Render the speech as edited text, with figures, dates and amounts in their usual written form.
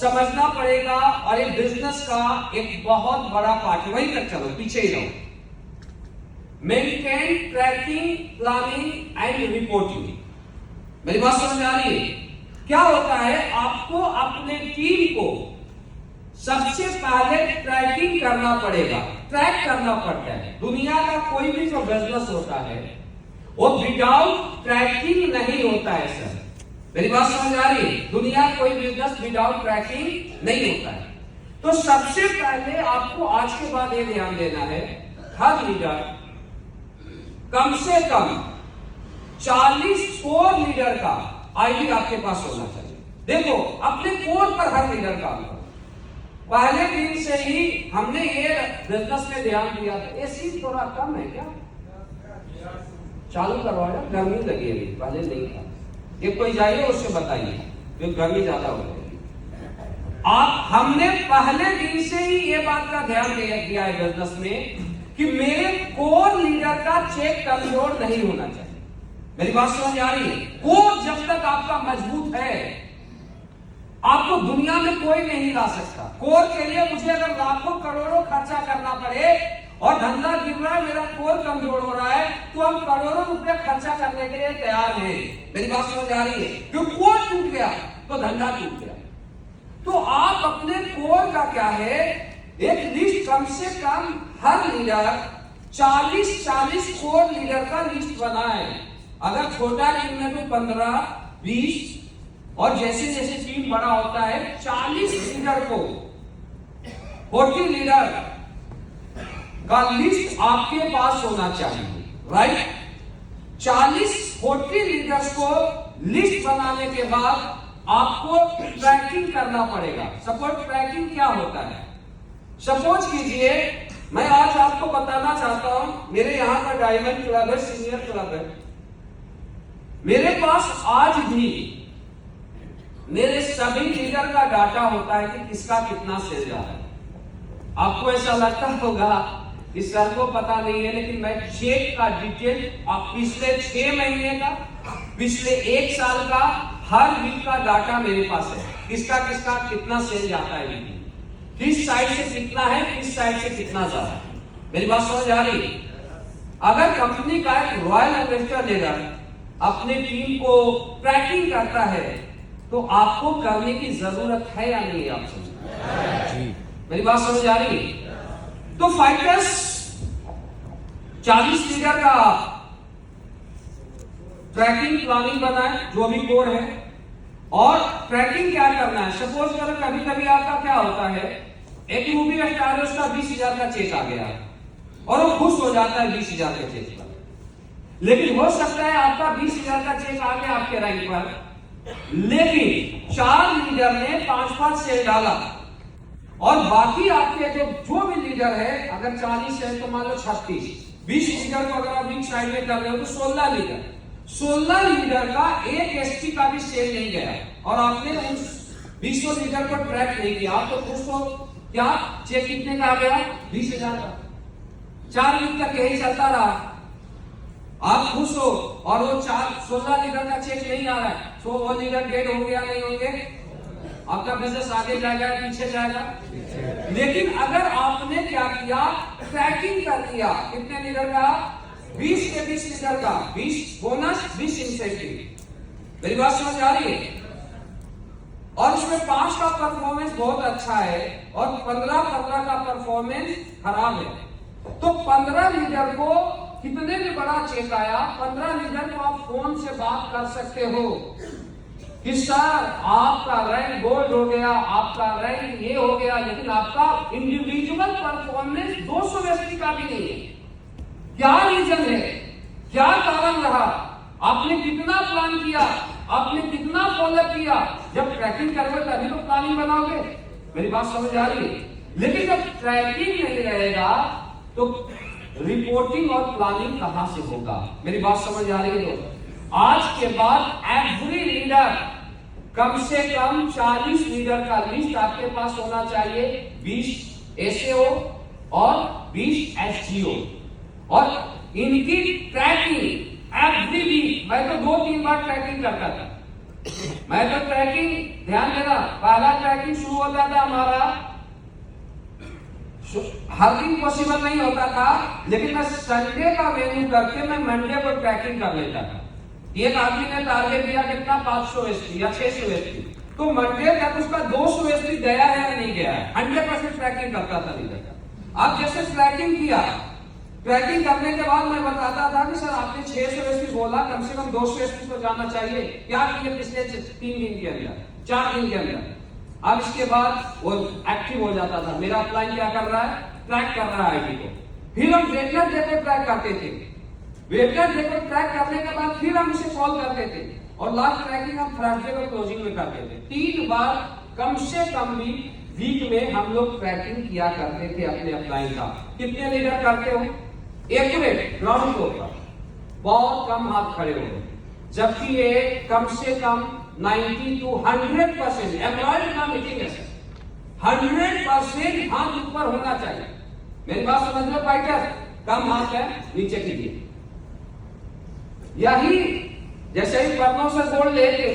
समझना पड़ेगा और एक बिजनेस का एक बहुत बड़ा पार्ट है। वहीं तक चलो, पीछे ही रहो। Maintain tracking, planning and reporting. मेरी बात समझ आ रही है? क्या होता है, आपको अपने टीम को सबसे पहले ट्रैकिंग करना पड़ेगा, ट्रैक करना पड़ता है। दुनिया का कोई भी जो बिजनेस होता है वो विदाउट ट्रैकिंग नहीं होता है सर। मेरी बात समझ आ रही है? दुनिया कोई बिजनेस विदाउट ट्रैकिंग नहीं होता है। तो सबसे पहले आपको आज के बाद ये ध्यान देना है, हर लीडर कम से कम 40 कोर लीडर का आईडी आपके पास होना चाहिए। देखो, अपने कोर पर हर लीडर काम करो। पहले दिन से ही हमने ये बिजनेस में ध्यान दिया था। एसी थोड़ा कम है क्या? चालू करवाया, गर्मी लगी है, पहले नहीं था। ये कोई जाइए उससे बताइए, क्योंकि गर्मी ज्यादा हो जाएगी। हमने पहले दिन से ही ये बात का ध्यान दिया है बिजनेस में कि मेरे कोर लीडर का चेक कमजोर नहीं होना चाहिए। मेरी बात समझ आ रही है? कोर जब तक आपका मजबूत है, आपको दुनिया में कोई नहीं ला सकता। कोर के लिए मुझे अगर लाखों करोड़ों खर्चा करना पड़े और धंधा गिर रहा है, मेरा कोर कमजोर हो रहा है, तो हम करोड़ों रुपए खर्चा करने के लिए तैयार हैं। मेरी बात समझ आ रही है? क्योंकि कोर टूट गया तो धंधा टूट गया। तो आप अपने कोर का क्या है, एक लिस्ट कम से कम हर लीडर 40 कोर लीडर का लिस्ट बनाए। अगर छोटा टीम में तो 15, 20 और जैसे जैसे टीम बड़ा होता है 40 लीडर को, 40 लीडर का लिस्ट आपके पास होना चाहिए, राइट? 40 लीडर्स को लिस्ट बनाने के बाद आपको ट्रैकिंग करना पड़ेगा। सपोज ट्रैकिंग क्या होता है? सपोज कीजिए मैं आज आपको बताना चाहता हूं, मेरे यहां का डायमंड क्लब है, सीनियर क्लब है। मेरे पास आज भी मेरे सभी लीडर का डाटा होता है कि किसका कितना सेल जा रहा है। आपको ऐसा लगता होगा कि सर को पता नहीं है, लेकिन मैं चेक का डिटेल पिछले 6 महीने का, पिछले 1 साल का, हर वीक का डाटा मेरे पास है। किसका किसका कितना सेल जाता है, किस साइड से कितना है, किस साइड से कितना जा रहा है। मेरी बात समझ आ रही? अगर कंपनी का एक रॉयल इन्वेस्टर लीडर अपने टीम को ट्रैकिंग करता है तो आपको करने की जरूरत है या नहीं? आप समझ, मेरी बात समझ आ रही है? तो फाइटर्स 40 लीडर का ट्रैकिंग प्लानिंग बनाए, जो भी कोर है। और ट्रैकिंग क्या करना है? सपोज करो कभी कभी आपका क्या होता है, एक मूवी स्टार है, उसका 20,000 का चेक आ गया और वो खुश हो जाता है 20,000 के चेक पर। लेकिन हो सकता है आपका 20,000 का चेक आ गया आपके रैंक पर, लेकिन 4 लीडर ने 5-5 सेल डाला और बाकी आपके जो भी लीडर है, अगर 40 है तो मान लो 36, 20 लीडर को अगर आप बीच साइड में कर रहे हो तो 16 लीडर का एक एसटी का भी सेल नहीं गया और आपने उस 20 लीडर को ट्रैक नहीं किया। आप तो खुश हो, क्या चेक कितने का आ गया? 20,000 का। 4 वीक तक यही चलता रहा, आप खुश हो, और वो 16 लीडर का चेक नहीं आ रहा है, तो वो लीडर डेड हो गया, नहीं होंगे, आपका बिजनेस आगे जाएगा पीछे जाएगा। लेकिन अगर आपने क्या किया, ट्रैकिंग कर दिया, कितने लीडर का? 20 के 20 लीडर का, 20 बोनस, 20 इंसेंटिव। मेरी बात समझ आ रही है? और उसमें 5 का परफॉर्मेंस बहुत अच्छा है और 15 का परफॉर्मेंस खराब है। तो 15 लीडर को कितने भी बड़ा चेक आया, 15 लीडर को आप फोन से बात कर सकते हो कि सर आपका रैंक गोल्ड हो गया, आपका रैंक ये हो गया, लेकिन आपका इंडिविजुअल परफॉर्मेंस 200 व्यक्ति का भी नहीं है। क्या रीजन है, क्या कारण रहा, आपने कितना प्लान किया, आपने कितना फॉलो किया? जब ट्रैकिंग करोगे तभी तो प्लानिंग बनाओगे। मेरी बात समझ आ रही है? लेकिन जब ट्रैकिंग नहीं रहेगा तो रिपोर्टिंग और प्लानिंग कहां से होगा? मेरी बात समझ आ रही है? तो आज के बाद एवरी लीडर कम से कम 40 लीडर का लिस्ट आपके पास होना चाहिए, 20 एसएओ और 20 एसजीओ, और इनकी ट्रैकिंग एवरी वीक। मैं तो 2-3 बार ट्रैकिंग करता था, मैं तो ट्रैकिंग, ध्यान देना, पहला ट्रैकिंग शुरू होता था हमारा, हर दिन पॉसिबल नहीं होता था, लेकिन मैं संडे का वेन्यू करके मैं मंडे को ट्रैकिंग कर लेता था। एक आदमी ने टारगेट दिया कितना, 500 एसपी या 600 एसपी, तो मंडे तक उसका 200 एसपी गया है या नहीं गया है, 100% ट्रैकिंग करता था लीडर का। अब जैसे ट्रैकिंग किया, ट्रैकिंग करने के बाद मैं बताता था कि सर आपने 600 एसपी बोला, कम से कम 200 एसपी तो जाना चाहिए, क्या किए पिछले 3 दिन के अंदर, 4 दिन के अंदर। अब इसके बाद वो एक्टिव हो जाता था, मेरा अपलाइन क्या कर रहा है, ट्रैक कर रहा है आईडी को। फिर हम वेटनेसडे को ट्रैक करते थे, वेटनेसडे को ट्रैक करने के बाद फिर हम इसे कॉल करते थे, और लास्ट ट्रैकिंग हम थर्सडे को क्लोजिंग में करते थे। 3 बार कम से कम भी वीक में हम लोग ट्रैकिंग किया करते थे अपने अपलाइन का। कितने लीडर करते हो? एक्यूरेट ग्राउंड के ऊपर बहुत कम हाथ खड़े हो, जबकि ये कम से कम 90 to 100% एम्प्लॉयड का मीटिंग है, 100% हाथ ऊपर होना चाहिए। मेरी बात समझ लो फाइटर, कम हाथ है नीचे कीजिए। यही जैसे ही पर्दों से बोल लेके